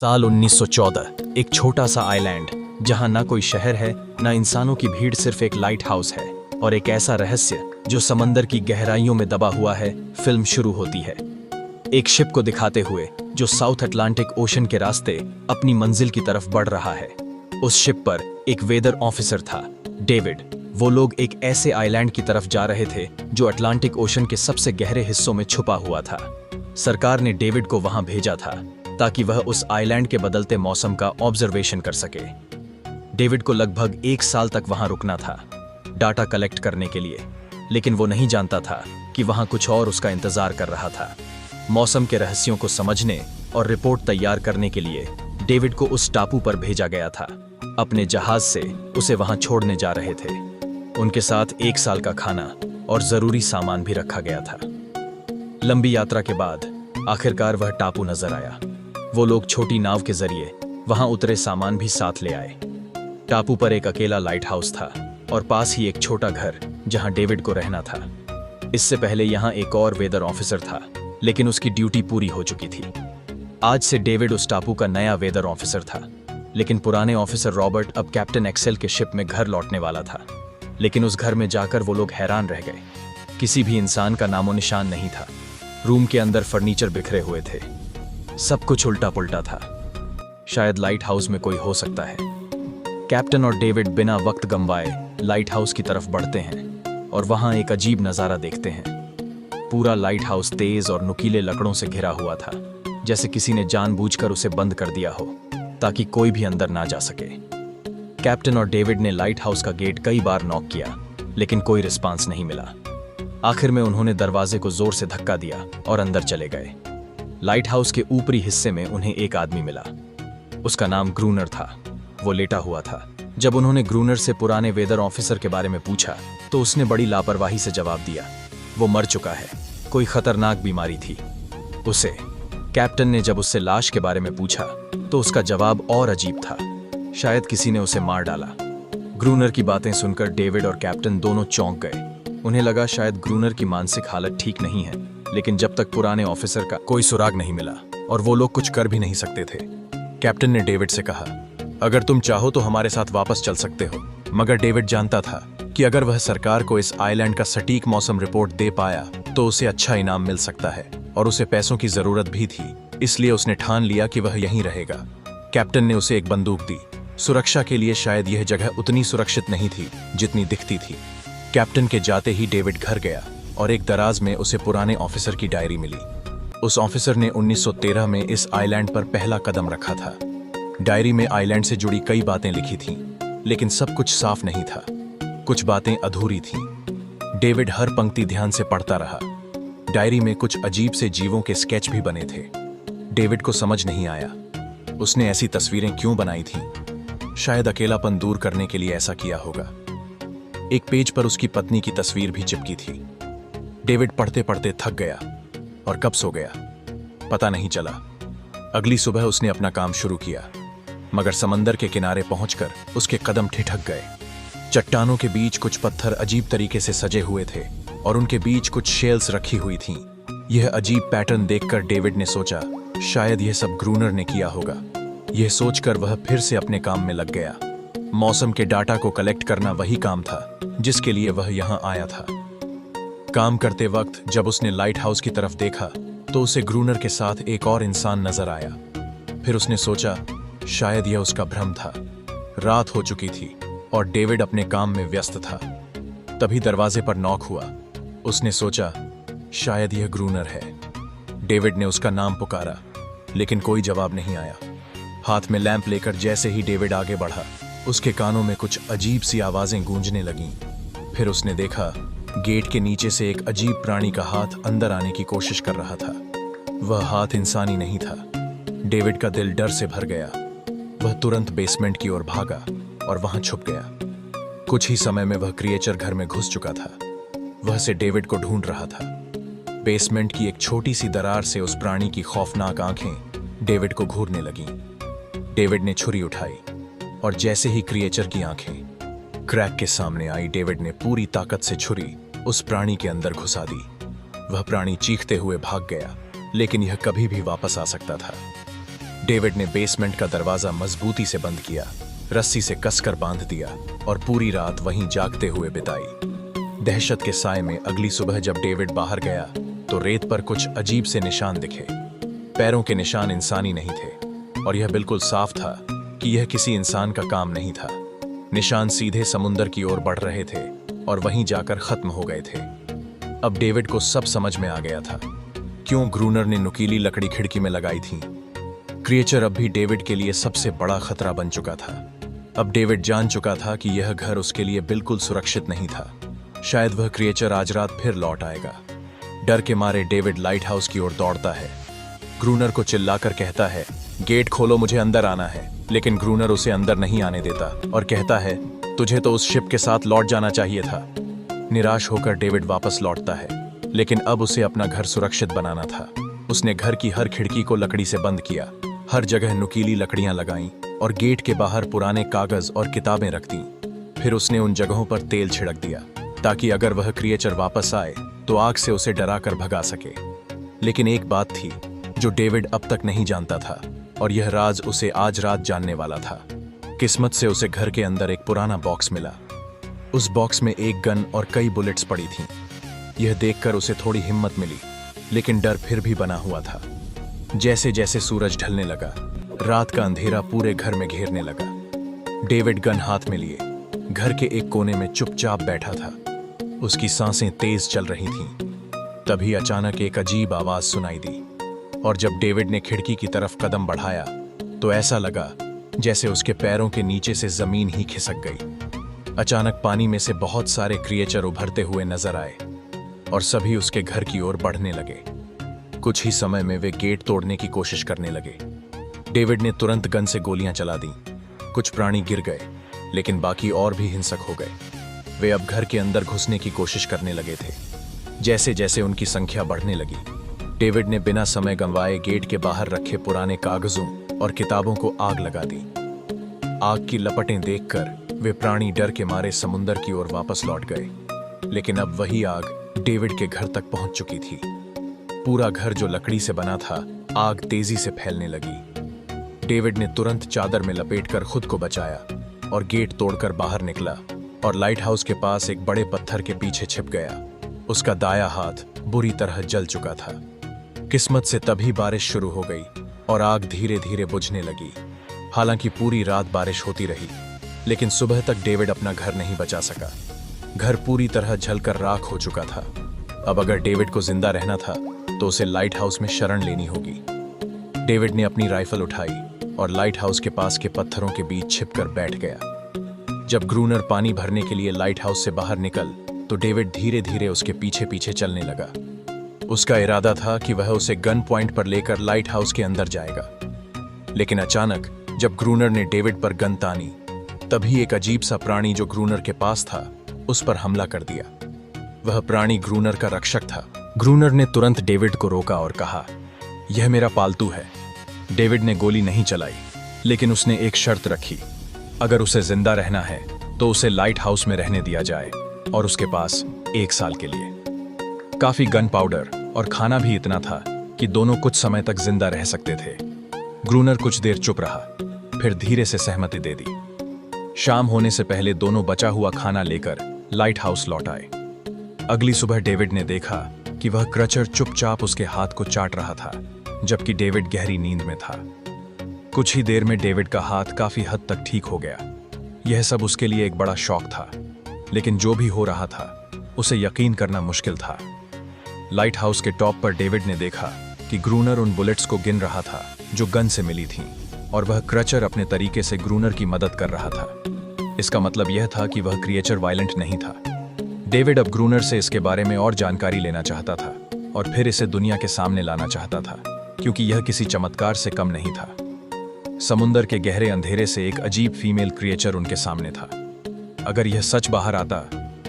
साल 1914 एक छोटा सा आइलैंड जहां ना कोई शहर है ना इंसानों की भीड़, सिर्फ एक लाइट हाउस है और एक ऐसा रहस्य जो समंदर की गहराइयों में दबा हुआ है। फिल्म शुरू होती है एक शिप को दिखाते हुए जो साउथ अटलांटिक ओशन के रास्ते अपनी मंजिल की तरफ बढ़ रहा है। उस शिप पर एक वेदर ऑफिसर था, डेविड। वो लोग एक ऐसे आइलैंड की तरफ जा रहे थे जो अटलांटिक ओशन के सबसे गहरे हिस्सों में छुपा हुआ था। सरकार ने डेविड को वहां भेजा था ताकि वह उस आइलैंड के बदलते मौसम का ऑब्जर्वेशन कर सके। डेविड को लगभग 1 साल तक वहां रुकना था, डाटा कलेक्ट करने के लिए, लेकिन वो नहीं जानता था कि वहां कुछ और उसका इंतजार कर रहा था। मौसम के रहस्यों को समझने और रिपोर्ट तैयार करने के लिए डेविड को उस टापू पर भेजा गया था। अपने जहाज से उसे वहां छोड़ने जा रहे थे। उनके साथ 1 साल का खाना और जरूरी सामान भी रखा गया था। लंबी यात्रा के बाद आखिरकार वह टापू नजर आया। वो लोग छोटी नाव के जरिए वहां उतरे, सामान भी साथ ले आए। टापू पर एक अकेला लाइट हाउस था और पास ही एक छोटा घर जहां डेविड को रहना था। इससे पहले यहां एक और वेदर ऑफिसर था, लेकिन उसकी ड्यूटी पूरी हो चुकी थी। आज से डेविड उस टापू का नया वेदर ऑफिसर था, लेकिन पुराने ऑफिसर रॉबर्ट अब कैप्टन एक्सेल के शिप में घर लौटने वाला था। लेकिन उस घर में जाकर वो लोग हैरान रह गए। किसी भी इंसान का नामो निशान नहीं था। रूम के अंदर फर्नीचर बिखरे हुए थे, सब कुछ उल्टा पुल्टा था। शायद लाइट हाउस में कोई हो सकता है। कैप्टन और डेविड बिना वक्त गंवाए लाइट हाउस की तरफ बढ़ते हैं और वहां एक अजीब नजारा देखते हैं। पूरा लाइट हाउस तेज और नुकीले लकड़ों से घिरा हुआ था, जैसे किसी ने जानबूझकर उसे बंद कर दिया हो ताकि कोई भी अंदर ना जा सके। कैप्टन और डेविड ने लाइट हाउस का गेट कई बार नॉक किया, लेकिन कोई रिस्पांस नहीं मिला। आखिर में उन्होंने दरवाजे को जोर से धक्का दिया और अंदर चले गए। लाइट हाउस के ऊपरी हिस्से में उन्हें एक आदमी मिला। उसका नाम ग्रूनर था। वो लेटा हुआ था। जब उन्होंने ग्रूनर से पुराने वेदर ऑफिसर के बारे में पूछा तो उसने बड़ी लापरवाही से जवाब दिया, वो मर चुका है, कोई खतरनाक बीमारी थी उसे। कैप्टन ने जब उससे लाश के बारे में पूछा तो उसका जवाब और अजीब था, शायद किसी ने उसे मार डाला। ग्रूनर की बातें सुनकर डेविड और कैप्टन दोनों चौंक गए। उन्हें लगा शायद ग्रूनर की मानसिक हालत ठीक नहीं है, लेकिन जब तक पुराने ऑफिसर का कोई सुराग नहीं मिला और वो लोग कुछ कर भी नहीं सकते थे। कैप्टन ने डेविड से कहा, अगर तुम चाहो तो हमारे साथ वापस चल सकते हो। मगर डेविड जानता था कि अगर वह सरकार को इस आइलैंड का सटीक मौसम रिपोर्ट दे पाया तो उसे अच्छा इनाम मिल सकता है, और उसे पैसों की जरूरत भी थी। इसलिए उसने ठान लिया कि वह यहीं रहेगा। कैप्टन ने उसे एक बंदूक दी। सुरक्षा के लिए शायद यह जगह उतनी सुरक्षित नहीं थी जितनी दिखती थी। कैप्टन के जाते ही डेविड घर गया और एक दराज में उसे पुराने ऑफिसर की डायरी मिली। उस ऑफिसर ने 1913 में इस आइलैंड पर पहला कदम रखा था। डायरी में आइलैंड से जुड़ी कई बातें लिखी थीं, लेकिन सब कुछ साफ नहीं था। कुछ बातें अधूरी थीं। डेविड हर पंक्ति ध्यान से पढ़ता रहा। डायरी में कुछ अजीब से जीवों के स्केच भी बने थे। डेविड को समझ नहीं आया उसने ऐसी तस्वीरें क्यों बनाई थीं। शायद अकेलापन दूर करने के लिए ऐसा किया होगा। एक पेज पर उसकी पत्नी की तस्वीर भी चिपकी थी। डेविड पढ़ते पढ़ते थक गया और कब सो गया पता नहीं चला। अगली सुबह उसने अपना काम शुरू किया, मगर समंदर के किनारे पहुंचकर उसके कदम ठिठक गए। चट्टानों के बीच कुछ पत्थर अजीब तरीके से सजे हुए थे और उनके बीच कुछ शेल्स रखी हुई थीं। यह अजीब पैटर्न देखकर डेविड ने सोचा, शायद यह सब ग्रूनर ने किया होगा। यह सोचकर वह फिर से अपने काम में लग गया। मौसम के डाटा को कलेक्ट करना वही काम था जिसके लिए वह यहां आया था। काम करते वक्त जब उसने लाइट हाउस की तरफ देखा तो उसे ग्रूनर के साथ एक और इंसान नजर आया। फिर उसने सोचा, शायद यह उसका भ्रम था। रात हो चुकी थी और डेविड अपने काम में व्यस्त था। तभी दरवाजे पर नॉक हुआ। उसने सोचा, शायद यह ग्रूनर है। डेविड ने उसका नाम पुकारा, लेकिन कोई जवाब नहीं आया। हाथ में लैंप लेकर जैसे ही डेविड आगे बढ़ा, उसके कानों में कुछ अजीब सी आवाजें गूंजने लगीं। फिर उसने देखा, गेट के नीचे से एक अजीब प्राणी का हाथ अंदर आने की कोशिश कर रहा था। वह हाथ इंसानी नहीं था। डेविड का दिल डर से भर गया। वह तुरंत बेसमेंट की ओर भागा और वहां छुप गया। कुछ ही समय में वह क्रिएचर घर में घुस चुका था। वह से डेविड को ढूंढ रहा था। बेसमेंट की एक छोटी सी दरार से उस प्राणी की खौफनाक आंखें डेविड को घूरने लगीं। डेविड ने छुरी उठाई और जैसे ही क्रिएचर की आंखें क्रैक के सामने आई, डेविड ने पूरी ताकत से छुरी उस प्राणी के अंदर घुसा दी। वह प्राणी चीखते हुए भाग गया, लेकिन यह कभी भी वापस आ सकता था। डेविड ने बेसमेंट का दरवाजा मजबूती से बंद किया, रस्सी से कसकर बांध दिया और पूरी रात वहीं जागते हुए बिताई। दहशत के साए में अगली सुबह जब डेविड बाहर गया तो रेत पर कुछ अजीब से निशान दिखे। पैरों के निशान इंसानी नहीं थे और यह बिल्कुल साफ था कि यह किसी इंसान का काम नहीं था। निशान सीधे समुंदर की ओर बढ़ रहे थे और वहीं जाकर खत्म हो गए थे। अब डेविड को सब समझ में आ गया था क्यों ग्रूनर ने नुकीली लकड़ी खिड़की में लगाई थी। क्रिएचर अब भी डेविड के लिए सबसे बड़ा खतरा बन चुका था। अब डेविड जान चुका था कि यह घर उसके लिए बिल्कुल सुरक्षित नहीं था। शायद वह क्रिएचर आज रात फिर लौट आएगा। डर के मारे डेविड लाइट हाउस की ओर दौड़ता है। ग्रूनर को चिल्लाकर कहता है, गेट खोलो, मुझे अंदर आना है। लेकिन ग्रूनर उसे अंदर नहीं आने देता और कहता है, तुझे तो उस शिप के साथ लौट जाना चाहिए था। निराश होकर डेविड वापस लौटता है, लेकिन अब उसे अपना घर सुरक्षित बनाना था। उसने घर की हर खिड़की को लकड़ी से बंद किया, हर जगह नुकीली लकड़ियां लगाईं और गेट के बाहर पुराने कागज और किताबें रख दी। फिर उसने उन जगहों पर तेल छिड़क दिया ताकि अगर वह क्रिएचर वापस आए तो आग से उसे डराकर भगा सके। लेकिन एक बात थी जो डेविड अब तक नहीं जानता था और यह राज उसे आज रात जानने वाला था। किस्मत से उसे घर के अंदर एक पुराना बॉक्स मिला। उस बॉक्स में एक गन और कई बुलेट्स पड़ी थीं। यह देखकर उसे थोड़ी हिम्मत मिली, लेकिन डर फिर भी बना हुआ था। जैसे जैसे सूरज ढलने लगा, रात का अंधेरा पूरे घर में घेरने लगा। डेविड गन हाथ में लिए घर के एक कोने में चुपचाप बैठा था। उसकी सांसें तेज चल रही थीं। तभी अचानक एक अजीब आवाज सुनाई दी और जब डेविड ने खिड़की की तरफ कदम बढ़ाया तो ऐसा लगा जैसे उसके पैरों के नीचे से जमीन ही खिसक गई। अचानक पानी में से बहुत सारे क्रिएचर उभरते हुए नजर आए और सभी उसके घर की ओर बढ़ने लगे। कुछ ही समय में वे गेट तोड़ने की कोशिश करने लगे। डेविड ने तुरंत गन से गोलियां चला दी। कुछ प्राणी गिर गए, लेकिन बाकी और भी हिंसक हो गए। वे अब घर के अंदर घुसने की कोशिश करने लगे थे। जैसे जैसे उनकी संख्या बढ़ने लगी, डेविड ने बिना समय गंवाए गेट के बाहर रखे पुराने कागजों और किताबों को आग लगा दी। आग की लपटें देखकर वे प्राणी डर के मारे समुंदर की ओर वापस लौट गए। लेकिन अब वही आग डेविड के घर तक पहुंच चुकी थी। पूरा घर जो लकड़ी से बना था, आग तेजी से फैलने लगी। डेविड ने तुरंत चादर में लपेटकर खुद को बचाया और गेट तोड़कर बाहर निकला और लाइट हाउस के पास एक बड़े पत्थर के पीछे छिप गया। उसका दाया हाथ बुरी तरह जल चुका था। किस्मत से तभी बारिश शुरू हो गई और आग धीरे धीरे बुझने लगी। हालांकि पूरी रात बारिश होती रही, लेकिन सुबह तक डेविड अपना घर नहीं बचा सका। घर पूरी तरह जलकर राख हो चुका था। अब अगर डेविड को जिंदा रहना था तो उसे लाइट हाउस में शरण लेनी होगी। डेविड ने अपनी राइफल उठाई और लाइट हाउस के पास के पत्थरों के बीच छिपकर बैठ गया। जब ग्रूनर पानी भरने के लिए लाइट हाउस से बाहर निकल तो डेविड धीरे धीरे उसके पीछे पीछे चलने लगा। उसका इरादा था कि वह उसे गन पॉइंट पर लेकर लाइट हाउस के अंदर जाएगा। लेकिन अचानक जब ग्रूनर ने डेविड पर गन तानी, तभी एक अजीब सा प्राणी जो ग्रूनर के पास था उस पर हमला कर दिया। वह प्राणी ग्रूनर का रक्षक था। ग्रूनर ने तुरंत डेविड को रोका और कहा, यह मेरा पालतू है। डेविड ने गोली नहीं चलाई, लेकिन उसने एक शर्त रखी। अगर उसे जिंदा रहना है तो उसे लाइट हाउस में रहने दिया जाए और उसके पास 1 साल के लिए। काफी गन पाउडर और खाना भी इतना था कि दोनों कुछ समय तक जिंदा रह सकते थे। ग्रूनर कुछ देर चुप रहा, फिर धीरे से सहमति दे दी। शाम होने से पहले दोनों बचा हुआ खाना लेकर लाइट हाउस लौट आए। अगली सुबह डेविड ने देखा कि वह क्रिएचर चुपचाप उसके हाथ को चाट रहा था, जबकि डेविड गहरी नींद में था। कुछ ही देर में डेविड का हाथ काफी हद तक ठीक हो गया। यह सब उसके लिए एक बड़ा शॉक था, लेकिन जो भी हो रहा था उसे यकीन करना मुश्किल था। लाइट हाउस के टॉप पर डेविड ने देखा कि ग्रूनर उन बुलेट्स को गिन रहा था जो गन से मिली थीं, और वह क्रिएचर अपने तरीके से ग्रूनर की मदद कर रहा था। इसका मतलब यह था कि वह क्रिएचर वायलेंट नहीं था। डेविड अब ग्रूनर से इसके बारे में और जानकारी लेना चाहता था और फिर इसे दुनिया के सामने लाना चाहता था, क्योंकि यह किसी चमत्कार से कम नहीं था। समुंदर के गहरे अंधेरे से एक अजीब फीमेल क्रिएचर उनके सामने था। अगर यह सच बाहर आता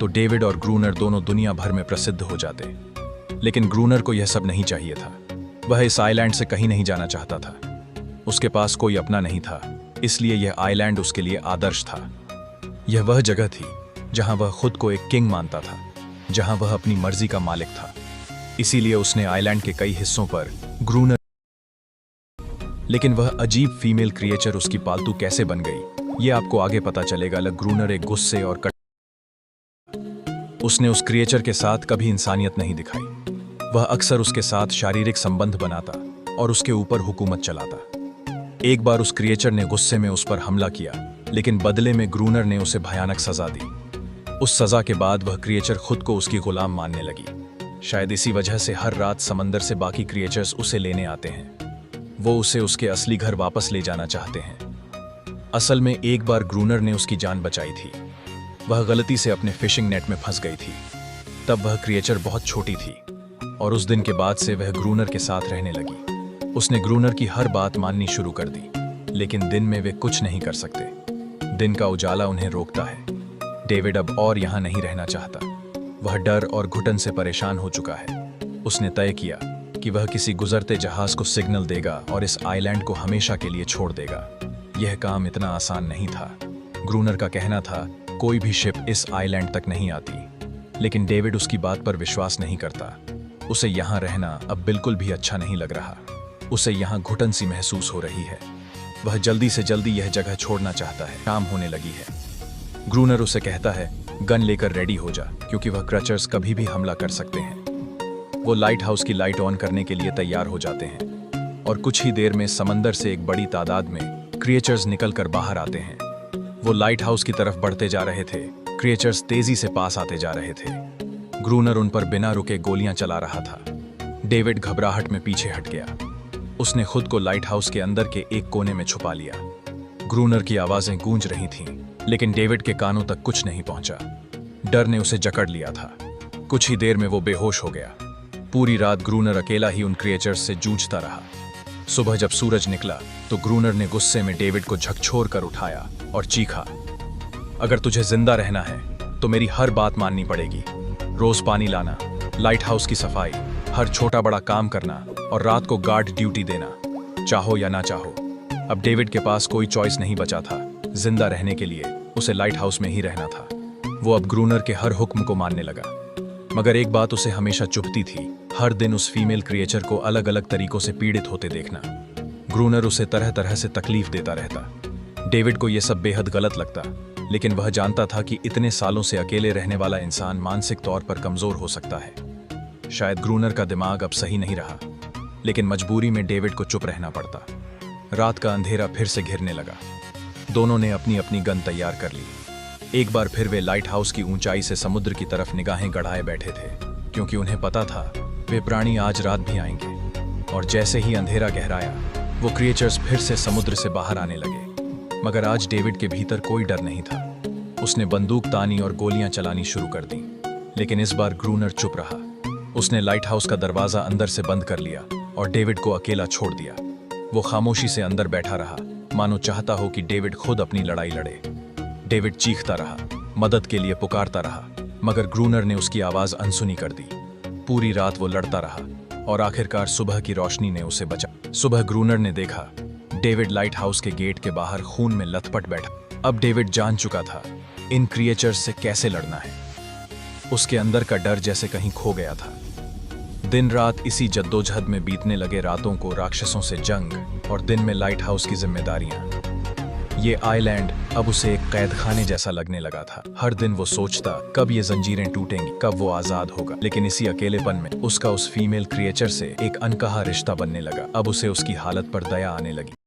तो डेविड और ग्रूनर दोनों दुनिया भर में प्रसिद्ध हो जाते। लेकिन ग्रूनर को यह सब नहीं चाहिए था। वह इस आइलैंड से कहीं नहीं जाना चाहता था। उसके पास कोई अपना नहीं था, इसलिए यह आइलैंड उसके लिए आदर्श था। यह वह जगह थी जहां वह खुद को एक किंग मानता था, जहां वह अपनी मर्जी का मालिक था। इसीलिए उसने आइलैंड के कई हिस्सों पर ग्रूनर लेकिन वह अजीब फीमेल क्रिएचर उसकी पालतू कैसे बन गई, ये आपको आगे पता चलेगा। ग्रूनर एक गुस्से और उसने उस क्रिएचर के साथ कभी इंसानियत नहीं दिखाई। वह अक्सर उसके साथ शारीरिक संबंध बनाता और उसके ऊपर हुकूमत चलाता। एक बार उस क्रिएचर ने गुस्से में उस पर हमला किया, लेकिन बदले में ग्रूनर ने उसे भयानक सजा दी। उस सजा के बाद वह क्रिएचर खुद को उसकी गुलाम मानने लगी। शायद इसी वजह से हर रात समंदर से बाकी क्रिएचर्स उसे लेने आते हैं। वो उसे उसके असली घर वापस ले जाना चाहते हैं। असल में एक बार ग्रूनर ने उसकी जान बचाई थी। वह गलती से अपने फिशिंग नेट में फंस गई थी। तब वह क्रिएचर बहुत छोटी थी और उस दिन के बाद से वह ग्रूनर के साथ रहने लगी। उसने ग्रूनर की हर बात माननी शुरू कर दी, लेकिन दिन में वे कुछ नहीं कर सकते। दिन का उजाला उन्हें रोकता है। डेविड अब और यहाँ नहीं रहना चाहता। वह डर और घुटन से परेशान हो चुका है। उसने तय किया कि वह किसी गुजरते जहाज को सिग्नल देगा और इस आइलैंड को हमेशा के लिए छोड़ देगा। यह काम इतना आसान नहीं था। ग्रूनर का कहना था कोई भी शिप इस आइलैंड तक नहीं आती, लेकिन डेविड उसकी बात पर विश्वास नहीं करता। उसे यहाँ रहना अब बिल्कुल भी अच्छा नहीं लग रहा। उसे यहाँ घुटन सी महसूस हो रही है। वह जल्दी से जल्दी यह जगह छोड़ना चाहता है। शाम होने लगी है। ग्रूनर उसे कहता है गन लेकर रेडी हो जा, क्योंकि वह क्रचर्स कभी भी हमला कर सकते हैं। वो लाइट हाउस की लाइट ऑन करने के लिए तैयार हो जाते हैं और कुछ ही देर में समंदर से एक बड़ी तादाद में क्रिएचर्स निकलकर बाहर आते हैं। वो लाइट हाउस की तरफ बढ़ते जा रहे थे। क्रिएचर्स तेजी से पास आते जा रहे थे। ग्रूनर उन पर बिना रुके गोलियां चला रहा था। डेविड घबराहट में पीछे हट गया। उसने खुद को लाइट हाउस के अंदर के एक कोने में छुपा लिया। ग्रूनर की आवाजें गूंज रही थीं, लेकिन डेविड के कानों तक कुछ नहीं पहुंचा। डर ने उसे जकड़ लिया था। कुछ ही देर में वो बेहोश हो गया। पूरी रात ग्रूनर अकेला ही उन क्रिएचर्स से जूझता रहा। सुबह जब सूरज निकला तो ग्रूनर ने गुस्से में डेविड को झकझोर कर उठाया और चीखा, अगर तुझे जिंदा रहना है तो मेरी हर बात माननी पड़ेगी। रोज पानी लाना, लाइट हाउस की सफाई, हर छोटा बड़ा काम करना और रात को गार्ड ड्यूटी देना, चाहो या ना चाहो। अब डेविड के पास कोई चॉइस नहीं बचा था। जिंदा रहने के लिए उसे लाइट हाउस में ही रहना था। वो अब ग्रूनर के हर हुक्म को मानने लगा। मगर एक बात उसे हमेशा चुभती थी, हर दिन उस फीमेल क्रिएचर को अलग अलग तरीकों से पीड़ित होते देखना। ग्रूनर उसे तरह तरह से तकलीफ देता रहता। डेविड को यह सब बेहद गलत लगता, लेकिन वह जानता था कि इतने सालों से अकेले रहने वाला इंसान मानसिक तौर पर कमजोर हो सकता है। शायद ग्रूनर का दिमाग अब सही नहीं रहा, लेकिन मजबूरी में डेविड को चुप रहना पड़ता। रात का अंधेरा फिर से घिरने लगा। दोनों ने अपनी अपनी गन तैयार कर ली। एक बार फिर वे लाइट हाउस की ऊंचाई से समुद्र की तरफ निगाहें गड़ाए बैठे थे, क्योंकि उन्हें पता था वे प्राणी आज रात भी आएंगे। और जैसे ही अंधेरा गहराया, वो क्रिएचर्स फिर से समुद्र से बाहर आने लगे। मगर आज डेविड के भीतर कोई डर नहीं था। उसने बंदूक तानी और गोलियां चलानी शुरू कर दी, लेकिन इस बार ग्रूनर चुप रहा। उसने लाइट हाउस का दरवाजा अंदर से बंद कर लिया और डेविड को अकेला छोड़ दिया। वो खामोशी से अंदर बैठा रहा, मानो चाहता हो कि डेविड खुद अपनी लड़ाई लड़े। डेविड चीखता रहा, मदद के लिए पुकारता रहा, मगर ग्रूनर ने उसकी आवाज अनसुनी कर दी। पूरी रात वो लड़ता रहा और आखिरकार सुबह की रोशनी ने उसे बचा। सुबह ग्रूनर ने देखा डेविड लाइट हाउस के गेट के बाहर खून में लथपथ बैठा। अब डेविड जान चुका था इन क्रिएचर्स से कैसे लड़ना है। उसके अंदर का डर जैसे कहीं खो गया था। दिन रात इसी जद्दोजहद में बीतने लगे। रातों को राक्षसों से जंग और दिन में लाइट हाउस की जिम्मेदारियां। ये आइलैंड अब उसे एक कैद खाने जैसा लगने लगा था। हर दिन वो सोचता कब ये जंजीरें टूटेंगी, कब वो आजाद होगा। लेकिन इसी अकेलेपन में उसका उस फीमेल क्रिएचर से एक अनकहा रिश्ता बनने लगा। अब उसे उसकी हालत पर दया आने लगी।